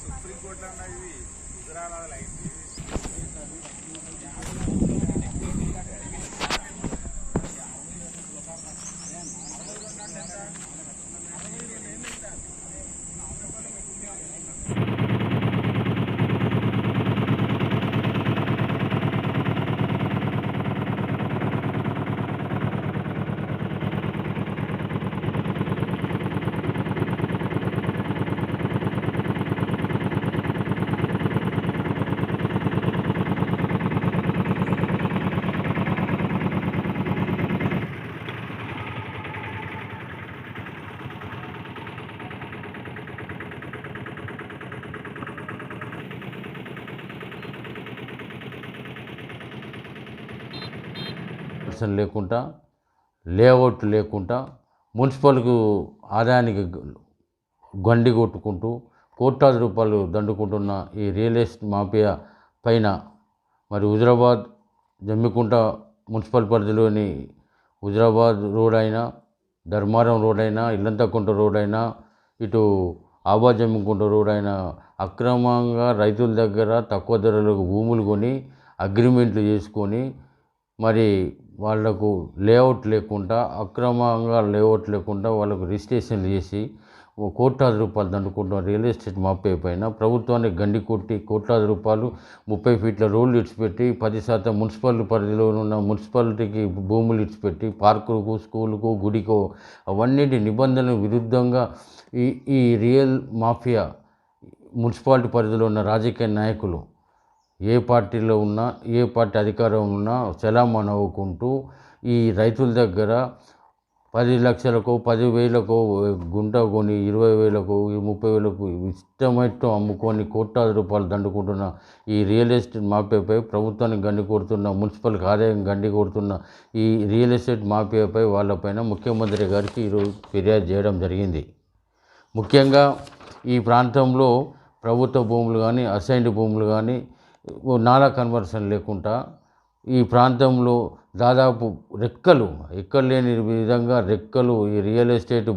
సుప్రీంకోర్టులో ఉన్నది గుజరాత్ అయింది. లేకుండా లేఅవుట్ లేకుండా మున్సిపల్కు ఆదాయానికి గండి కొట్టుకుంటూ కోట్లాది రూపాయలు దండుకుంటున్న ఈ రియల్ ఎస్టేట్ మాఫియా పైన మరి హుజురాబాద్ జమ్మికుంట మున్సిపల్ పరిధిలోని హుజురాబాద్ రోడ్ అయినా, ధర్మారం రోడ్ అయినా, ఇల్లంతకుంట రోడ్ అయినా, ఇటు ఆబాద్ జమ్మికుంట రోడ్ అయినా అక్రమంగా రైతుల దగ్గర తక్కువ ధరలకు భూములు కొని అగ్రిమెంట్లు చేసుకొని మరి వాళ్లకు లేఅవుట్ లేకుండా, అక్రమంగా లేఅవుట్ లేకుండా వాళ్ళకు రిజిస్ట్రేషన్లు చేసి కోట్లాది రూపాయలు దండుకుంటున్న రియల్ ఎస్టేట్ మాఫియా పైన ప్రభుత్వానికి గండి కొట్టి కోట్లాది రూపాయలు 30 ఫీట్ల రోడ్లు ఇడిచిపెట్టి 10% మున్సిపల్ పరిధిలో ఉన్న మున్సిపాలిటీకి భూములు ఇడిచిపెట్టి పార్కులకు, స్కూలుకు, గుడికో అవన్నిటి నిబంధనలకు విరుద్ధంగా ఈ రియల్ మాఫియా మున్సిపాలిటీ పరిధిలో ఉన్న రాజకీయ నాయకులు ఏ పార్టీలో ఉన్నా, ఏ పార్టీ అధికారం ఉన్నా చలామణి అవ్వుకుంటూ ఈ రైతుల దగ్గర 10 లక్షలకు, 10,000కు గుంట కొని 20,000కు, 30,000కు ఇష్టమైనట్టు అమ్ముకొని కోట్లాది రూపాయలు దండుకుంటున్న ఈ రియల్ ఎస్టేట్ మాఫియాపై ప్రభుత్వానికి గండి కొడుతున్న, మున్సిపల్కి ఆదాయం గండి కొడుతున్న ఈ రియల్ ఎస్టేట్ మాఫియాపై వాళ్ళపైన ముఖ్యమంత్రి గారికి ఈరోజు ఫిర్యాదు చేయడం జరిగింది. ముఖ్యంగా ఈ ప్రాంతంలో ప్రభుత్వ భూములు కానీ, అసైన్డ్ భూములు కానీ నాలా కన్వర్షన్ లేకుండా ఈ ప్రాంతంలో దాదాపు రెక్కలు లేని విధంగా రెక్కలు ఈ రియల్ ఎస్టేట్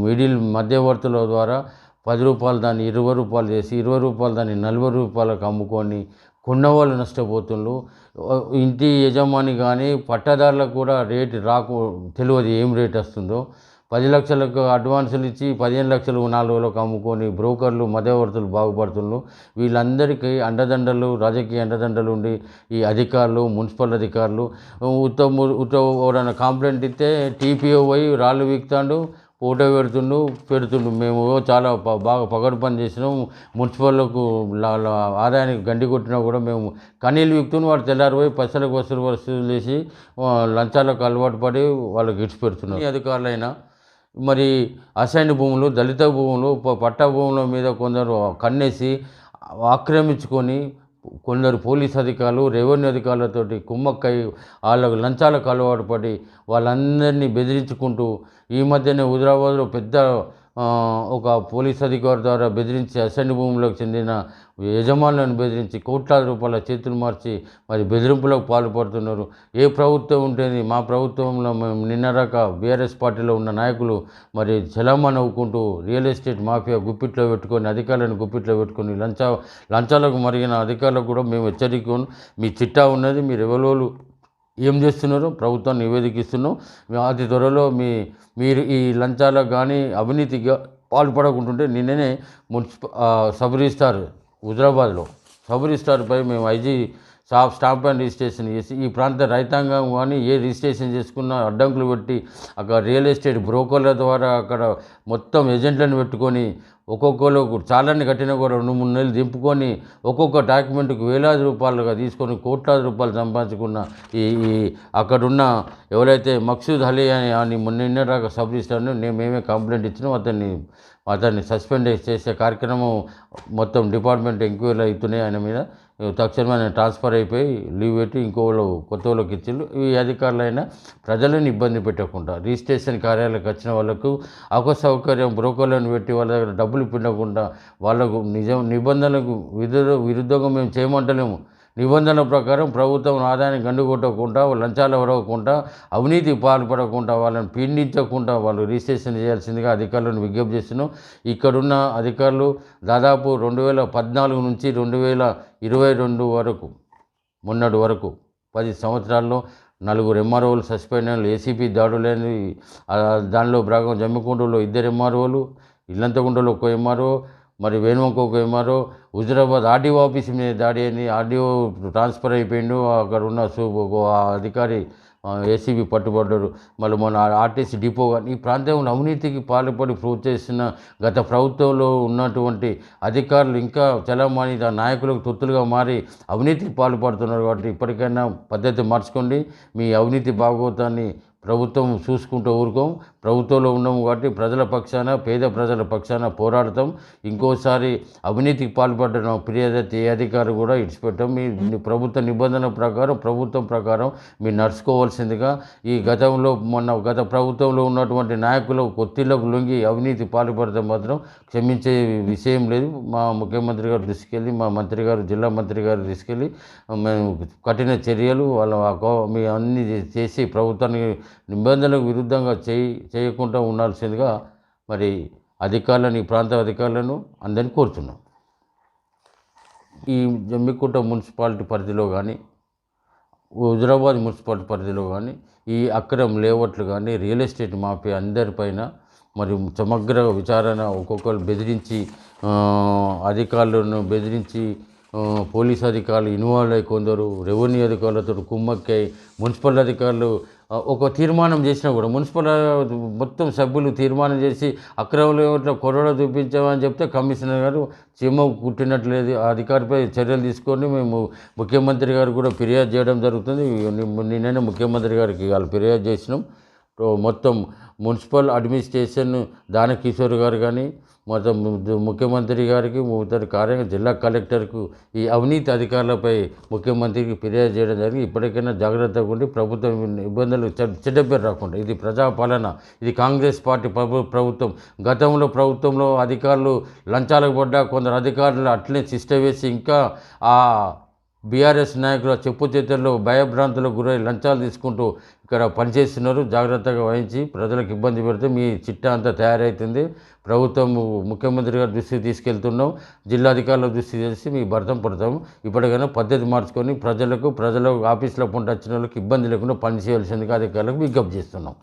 మిడిల్ మధ్యవర్తుల ద్వారా 10 రూపాయలు దాన్ని 20 రూపాయలు చేసి 20 రూపాయలు దాన్ని 40 రూపాయలకు అమ్ముకొని కొన్నవాళ్ళు నష్టపోతున్నారు. ఇంటి యజమాని కానీ పట్టాదారులకు కూడా రేటు తెలియదు ఏం రేట్ వస్తుందో. 10 లక్షలకు అడ్వాన్సులు ఇచ్చి 15 లక్షలు 4 రోజులకు అమ్ముకొని బ్రోకర్లు, మధ్యవర్తులు బాగుపడుతున్నారు. వీళ్ళందరికీ అండదండలు, రాజకీయ అండదండలు ఉండి ఈ అధికారులు, మున్సిపల్ అధికారులు ఎవరైనా కంప్లైంట్ ఇస్తే టీపీఓ పోయి రాళ్ళు వీక్తాడు, ఫోటో పెడుతుండు మేము చాలా బాగా పగడు పని చేసినాం, మున్సిపల్లకు ఆదాయానికి గండి కొట్టినా కూడా మేము కనీళ్ళు వీక్తుని వాడు తెల్లారిపోయి పైసలకు వసూలు చేసి లంచాలకు అలవాటు పడి వాళ్ళకి ఇడిచిపెడుతున్నారు. అధికారులైనా మరి అసైన్డ్ భూములు, దళిత భూములు, పట్టా భూముల మీద కొందరు కన్నేసి ఆక్రమించుకొని కొందరు పోలీస్ అధికారులు, రెవెన్యూ అధికారులతోటి కుమ్మక్కై వాళ్ళకు లంచాలకు అలవాటు పడి వాళ్ళందరినీ బెదిరించుకుంటూ ఈ మధ్యనే హుజురాబాద్లో పెద్ద ఒక పోలీస్ అధికారి ద్వారా బెదిరించి అసైన్డ్ భూములకు చెందిన యజమానులను బెదిరించి కోట్లాది రూపాయల చేతులు మార్చి మరి బెదిరింపులకు పాల్పడుతున్నారు. ఏ ప్రభుత్వం ఉంటేనే మా ప్రభుత్వంలో మేము నిన్నరాక బీఆర్ఎస్ పార్టీలో ఉన్న నాయకులు మరి చలామణి నవ్వుకుంటూ రియల్ ఎస్టేట్ మాఫియా గుప్పిట్లో పెట్టుకొని, అధికారులను గుప్పిట్లో పెట్టుకొని లంచాలకు మరిగిన అధికారులకు కూడా మేము హెచ్చరికను మీ చిట్టా ఉన్నది, మీరు ఎవరోళ్ళు ఏం చేస్తున్నారు ప్రభుత్వాన్ని నివేదికిస్తున్నాం, అతి త్వరలో మీరు ఈ లంచాలకు కానీ అవినీతిగా పాల్పడకుంటుంటే నిన్ననే సబ్ రిజిస్ట్రార్ హుజురాబాద్లో సబ్ రిజిస్ట్రార్పై మేము ఐజీ స్టాంప్ అండ్ రిజిస్ట్రేషన్ చేసి ఈ ప్రాంత రైతాంగం కానీ ఏ రిజిస్ట్రేషన్ చేసుకున్న అడ్డంకులు పెట్టి అక్కడ రియల్ ఎస్టేట్ బ్రోకర్ల ద్వారా అక్కడ మొత్తం ఏజెంట్లను పెట్టుకొని ఒక్కొక్కరు చాలాన్ని కట్టినా కూడా 2-3 నెలలు దింపుకొని ఒక్కొక్క డాక్యుమెంట్కి వేలాది రూపాయలుగా తీసుకొని కోట్లాది రూపాయలు సంపాదించుకున్న ఈ అక్కడున్న ఎవరైతే మక్సూద్ అలీ అని నిన్నరాక సబ్ రిజిస్ట్రార్ని మేమే కంప్లైంట్ ఇచ్చినాం. అతన్ని సస్పెండ్ చేసే కార్యక్రమం మొత్తం డిపార్ట్మెంట్ ఎంక్వైరీ అవుతున్నాయి. ఆయన మీద తక్షణమే ఆయన ట్రాన్స్ఫర్ అయిపోయి లీవ్ పెట్టి కొత్త వాళ్ళకి ఇచ్చిండ్రు. ఈ అధికారులైనా ప్రజలను ఇబ్బంది పెట్టకుండా రిజిస్ట్రేషన్ కార్యాలయాలకు వచ్చిన వాళ్ళకు అసౌకర్యం బ్రోకర్లను పెట్టి వాళ్ళ దగ్గర డబ్బులు పిండకుండా వాళ్ళకు నిబంధనలకు విరుద్ధంగా మేము చేయమంటలేము. నిబంధనల ప్రకారం ప్రభుత్వం ఆదాయాన్ని గండుకొట్టకుండా లంచాలు ఇవ్వకుండా అవినీతి పాల్పడకుండా వాళ్ళని పీడించకుండా వాళ్ళు రిజిస్ట్రేషన్ చేయాల్సిందిగా అధికారులను విజ్ఞప్తి చేస్తున్నాం. ఇక్కడున్న అధికారులు దాదాపు 2014 నుంచి 2022 వరకు మొన్నటి వరకు 10 సంవత్సరాల్లో 4 ఎంఆర్ఓలు సస్పెండ్ అయిన ఏసీపీ దాడులని దానిలో భాగం జమ్మికుంటలో 2 ఎంఆర్ఓలు, ఇల్లంతకుంటలో 1 ఎంఆర్ఓ, మరి వేణువంక 1 ఎంఆర్ఓ, హుజురాబాద్ ఆర్డీఓ ఆఫీస్ మీద దాడి అని ఆర్డీఓ ట్రాన్స్ఫర్ అయిపోయిండు. అక్కడ ఉన్న అధికారి ఏసీబీ పట్టుబడ్డారు. మళ్ళీ మన ఆర్టీసీ డిపో కానీ ఈ ప్రాంతంలో అవినీతికి పాల్పడి చేస్తున్న గత ప్రభుత్వంలో ఉన్నటువంటి అధికారులు ఇంకా చలామణి నాయకులకు తొత్తులుగా మారి అవినీతికి పాల్పడుతున్నారు. కాబట్టి ఇప్పటికైనా పద్ధతి మార్చుకోండి. మీ అవినీతి భాగవతాన్ని ప్రభుత్వం చూసుకుంటూ ఊరుకోం. ప్రభుత్వంలో ఉన్నాము కాబట్టి ప్రజల పక్షాన, పేద ప్రజల పక్షాన పోరాడతాం. ఇంకోసారి అవినీతికి పాల్పడిన ఫిర్యాదు ఏ అధికారి కూడా ఇడిచిపెట్టాం. మీ ప్రభుత్వ నిబంధనల ప్రకారం, ప్రభుత్వం ప్రకారం మీరు నడుచుకోవాల్సిందిగా ఈ గత ప్రభుత్వంలో ఉన్నటువంటి నాయకులు ఒత్తిళ్లకు లొంగి అవినీతి పాల్పడితే మాత్రం క్షమించే విషయం లేదు. మా ముఖ్యమంత్రి గారు తీసుకెళ్ళి, మా మంత్రి గారు, జిల్లా మంత్రి గారు తీసుకెళ్ళి మేము కఠిన చర్యలు మీ అన్ని చేసి ప్రభుత్వాన్ని నిబంధనలకు విరుద్ధంగా చేయకుండా ఉండాల్సిందిగా మరి అధికారులను, ఈ ప్రాంత అధికారులను అందరినీ కోరుతున్నాం. ఈ జమ్మికుంట మున్సిపాలిటీ పరిధిలో కానీ, హుజురాబాద్ మున్సిపాలిటీ పరిధిలో కానీ ఈ అక్రమ లేఅవుట్లు కానీ, రియల్ ఎస్టేట్ మాఫియా అందరిపైన మరి సమగ్ర విచారణ, ఒక్కొక్కరు బెదిరించి అధికారులను బెదిరించి పోలీస్ అధికారులు ఇన్వాల్వ్ అయ్యి, కొందరు రెవెన్యూ అధికారులతో కుమ్మక్కై మున్సిపల్ అధికారులు ఒక తీర్మానం చేసినా కూడా మున్సిపల్ మొత్తం సభ్యులు తీర్మానం చేసి అక్రమంలో కొరడ చూపించామని చెప్తే కమిషనర్ గారు చీమ కుట్టినట్లేదు ఆ అధికారిపై చర్యలు తీసుకొని మేము ముఖ్యమంత్రి గారు కూడా ఫిర్యాదు చేయడం జరుగుతుంది. నిన్ననే ముఖ్యమంత్రి గారికి వాళ్ళు ఫిర్యాదు చేసినాం. మొత్తం మున్సిపల్ అడ్మినిస్ట్రేషన్ దానకిషోర్ గారు కానీ, మొత్తం ముఖ్యమంత్రి గారికి, జిల్లా కలెక్టర్కు ఈ అవినీతి అధికారులపై ముఖ్యమంత్రికి ఫిర్యాదు చేయడం జరిగింది. ఇప్పటికైనా జాగ్రత్తగా ఉండి ప్రభుత్వం ఇబ్బందులు చెడ్డ పేరు రాకుండా, ఇది ప్రజాపాలన, ఇది కాంగ్రెస్ పార్టీ ప్రభుత్వం. గతంలో ప్రభుత్వంలో అధికారులు లంచాలకు పడ్డా కొందరు అధికారులు అట్లనే శిష్ట వేసి ఇంకా ఆ బీఆర్ఎస్ నాయకుల చెప్పు చేతుల్లో భయభ్రాంతులకు గురై లంచాలు తీసుకుంటూ ఇక్కడ పనిచేస్తున్నారు. జాగ్రత్తగా వహించి ప్రజలకు ఇబ్బంది పెడితే మీ చిట్టా అంతా తయారవుతుంది. ప్రభుత్వం ముఖ్యమంత్రి గారి దృష్టికి తీసుకెళ్తున్నాం, జిల్లాధికారుల దృష్టికి తెలిసి మీ భర్తం పడతాము. ఇప్పటికైనా పద్ధతి మార్చుకొని ప్రజల ఆఫీసులో పొంటి వచ్చిన వాళ్ళకి ఇబ్బంది లేకుండా పనిచేయాల్సిందిగా అధికారులకు విజ్ఞప్తి చేస్తున్నాం.